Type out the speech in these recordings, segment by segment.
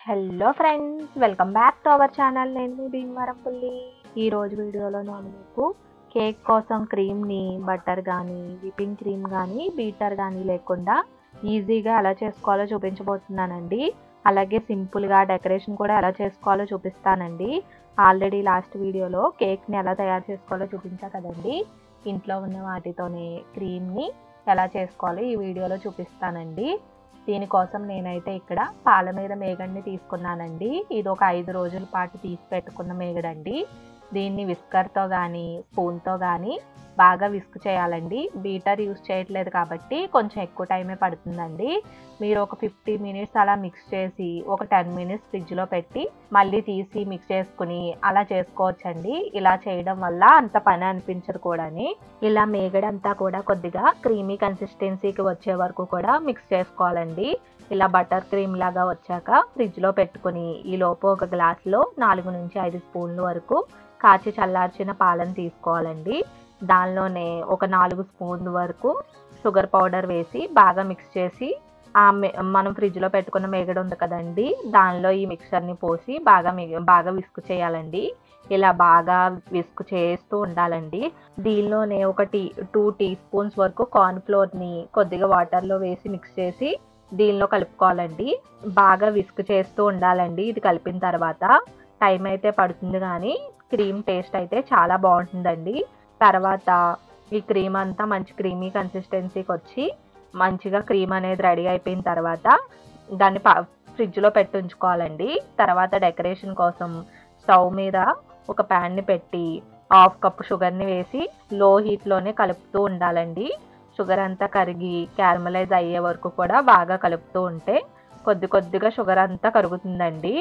Hello friends, welcome back to our channel. నేను మీ భీమవరం పుల్లి. ఈరోజు వీడియోలో నేను మీకు కేక్ కోసం క్రీమ్ని బటర్ కానీ, విప్పింగ్ క్రీమ్ కానీ, బీటర్ కానీ లేకుండా ఈజీగా ఎలా చేసుకోవాలో చూపించబోతున్నానండి. అలాగే సింపుల్గా డెకరేషన్ కూడా ఎలా చేసుకోవాలో చూపిస్తానండి. ఆల్రెడీ లాస్ట్ వీడియోలో కేక్ని ఎలా తయారు చేసుకోవాలో చూపించా కదండి. ఇంట్లో ఉన్న వాటితోనే క్రీమ్ని ఎలా చేసుకోవాలో ఈ వీడియోలో చూపిస్తానండి. దీనికోసం నేనైతే ఇక్కడ పాల మీద మేగడ్ని తీసుకున్నానండి. ఇది ఒక 5 రోజుల పాటు తీసి పెట్టుకున్న మేగడండి. దీన్ని విస్కర్తో కానీ స్పూన్తో కానీ బాగా విస్క్ చేయాలండి. బీటర్ యూస్ చేయట్లేదు కాబట్టి కొంచెం ఎక్కువ టైమే పడుతుందండి. మీరు ఒక 50 మినిట్స్ అలా మిక్స్ చేసి ఒక 10 మినిట్స్ ఫ్రిడ్జ్లో పెట్టి మళ్ళీ తీసి మిక్స్ చేసుకుని అలా చేసుకోవచ్చండి. ఇలా చేయడం వల్ల అంత పని అనిపించదు కూడాని. ఇలా మేగడంతా కూడా కొద్దిగా క్రీమీ కన్సిస్టెన్సీకి వచ్చే వరకు కూడా మిక్స్ చేసుకోవాలండి. ఇలా బటర్ క్రీమ్ లాగా వచ్చాక ఫ్రిడ్జ్లో పెట్టుకుని ఈలోపు ఒక గ్లాస్లో 4 నుంచి 5 స్పూన్ల వరకు కాచి చల్లార్చిన పాలను తీసుకోవాలండి. దానిలోనే ఒక 4 స్పూన్ల వరకు షుగర్ పౌడర్ వేసి బాగా మిక్స్ చేసి మనం ఫ్రిడ్జ్లో పెట్టుకున్న మేగడ ఉంది కదండి, దానిలో ఈ మిక్చర్ని పోసి బాగా విస్క్ చేయాలండి. ఇలా బాగా విస్క్ చేస్తూ ఉండాలండి. దీనిలోనే ఒక 2 టీ స్పూన్స్ వరకు కార్న్ ఫ్లోర్ని కొద్దిగా వాటర్లో వేసి మిక్స్ చేసి దీనిలో కలుపుకోవాలండి. బాగా విస్క్ చేస్తూ ఉండాలండి. ఇది కలిపిన తర్వాత టైం అయితే పడుతుంది కానీ క్రీమ్ టేస్ట్ అయితే చాలా బాగుంటుందండి. తర్వాత ఈ క్రీమ్ అంతా మంచి క్రీమీ కన్సిస్టెన్సీకి వచ్చి మంచిగా క్రీమ్ అనేది రెడీ అయిపోయిన తర్వాత దాన్ని ఫ్రిడ్జ్లో పెట్టి ఉంచుకోవాలండి. తర్వాత డెకరేషన్ కోసం స్టవ్ మీద ఒక ప్యాన్ని పెట్టి 1/2 కప్పు షుగర్ని వేసి లో హీట్లోనే కలుపుతూ ఉండాలండి. షుగర్ అంతా కరిగి క్యారమలైజ్ అయ్యే వరకు కూడా బాగా కలుపుతూ ఉంటే కొద్దిగా షుగర్ అంతా కరుగుతుందండి.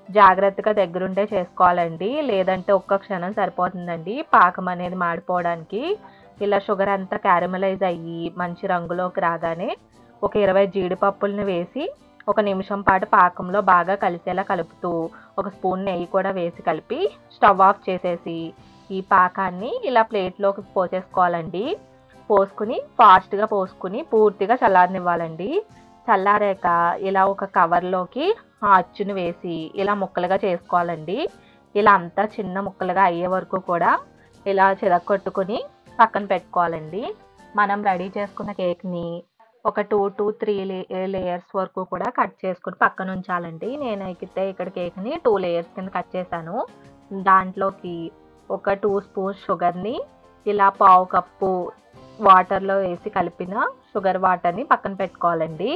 జాగ్రత్తగా దగ్గరుండే చేసుకోవాలండి, లేదంటే ఒక్క క్షణం సరిపోతుందండి పాకం అనేది మాడిపోవడానికి. ఇలా షుగర్ అంతా క్యారమలైజ్ అయ్యి మంచి రంగులోకి రాగానే ఒక 20 జీడిపప్పుల్ని వేసి ఒక నిమిషం పాటు పాకంలో బాగా కలిసేలా కలుపుతూ ఒక స్పూన్ నెయ్యి కూడా వేసి కలిపి స్టవ్ ఆఫ్ చేసేసి ఈ పాకాన్ని ఇలా ప్లేట్లోకి పోసేసుకోవాలండి. పోసుకుని ఫాస్ట్గా పోసుకుని పూర్తిగా చల్లారనివ్వాలండి. చల్లారాక ఇలా ఒక కవర్లోకి అచ్చును వేసి ఇలా ముక్కలుగా చేసుకోవాలండి. ఇలా అంతా చిన్న ముక్కలుగా అయ్యే వరకు కూడా ఇలా చిరగొట్టుకుని పక్కన పెట్టుకోవాలండి. మనం రెడీ చేసుకున్న కేక్ని ఒక 2 to 3 లేయర్స్ వరకు కూడా కట్ చేసుకుని పక్కన ఉంచాలండి. నేనైతే ఇక్కడ కేక్ని 2 లేయర్స్ కింద కట్ చేశాను. దాంట్లోకి ఒక 2 స్పూన్స్ షుగర్ని ఇలా 1/2 కప్పు వాటర్లో వేసి కలిపిన షుగర్ వాటర్ని పక్కన పెట్టుకోవాలండి.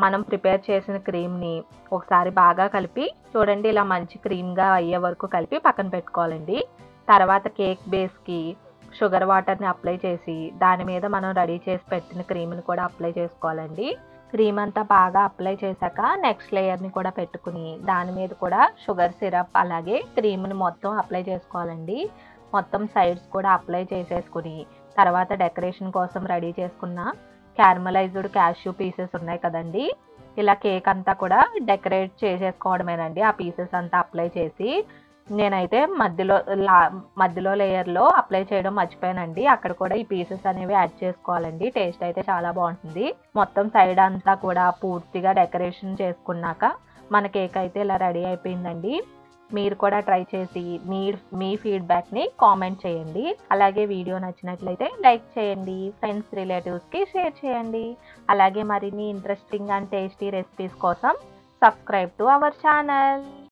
మనం ప్రిపేర్ చేసిన క్రీమ్ని ఒకసారి బాగా కలిపి చూడండి, ఇలా మంచి క్రీమ్గా అయ్యే వరకు కలిపి పక్కన పెట్టుకోవాలండి. తర్వాత కేక్ బేస్కి షుగర్ వాటర్ని అప్లై చేసి దాని మీద మనం రెడీ చేసి పెట్టిన క్రీమ్ని కూడా అప్లై చేసుకోవాలండి. క్రీమ్ అంతా బాగా అప్లై చేశాక నెక్స్ట్ లేయర్ని కూడా పెట్టుకుని దాని మీద కూడా షుగర్ సిరప్ అలాగే క్రీమ్ని మొత్తం అప్లై చేసుకోవాలండి. మొత్తం సైడ్స్ కూడా అప్లై చేసేసుకుని తర్వాత డెకరేషన్ కోసం రెడీ చేసుకున్న క్యారమలైజ్డ్ క్యాష్యూ పీసెస్ ఉన్నాయి కదండి, ఇలా కేక్ అంతా కూడా డెకరేట్ చేసేసుకోవడమేనండి. ఆ పీసెస్ అంతా అప్లై చేసి నేనైతే మధ్యలో లేయర్లో అప్లై చేయడం మర్చిపోయానండి. అక్కడ కూడా ఈ పీసెస్ అనేవి యాడ్ చేసుకోవాలండి. టేస్ట్ అయితే చాలా బాగుంటుంది. మొత్తం సైడ్ అంతా కూడా పూర్తిగా డెకరేషన్ చేసుకున్నాక మన కేక్ అయితే ఇలా రెడీ అయిపోయిందండి. మీరు కూడా ట్రై చేసి మీ ఫీడ్బ్యాక్ని కామెంట్ చేయండి. అలాగే వీడియో నచ్చినట్లయితే లైక్ చేయండి, ఫ్రెండ్స్ రిలేటివ్స్కి షేర్ చేయండి. అలాగే మరిన్ని ఇంట్రెస్టింగ్ అండ్ టేస్టీ రెసిపీస్ కోసం సబ్స్క్రైబ్ టు అవర్ ఛానల్.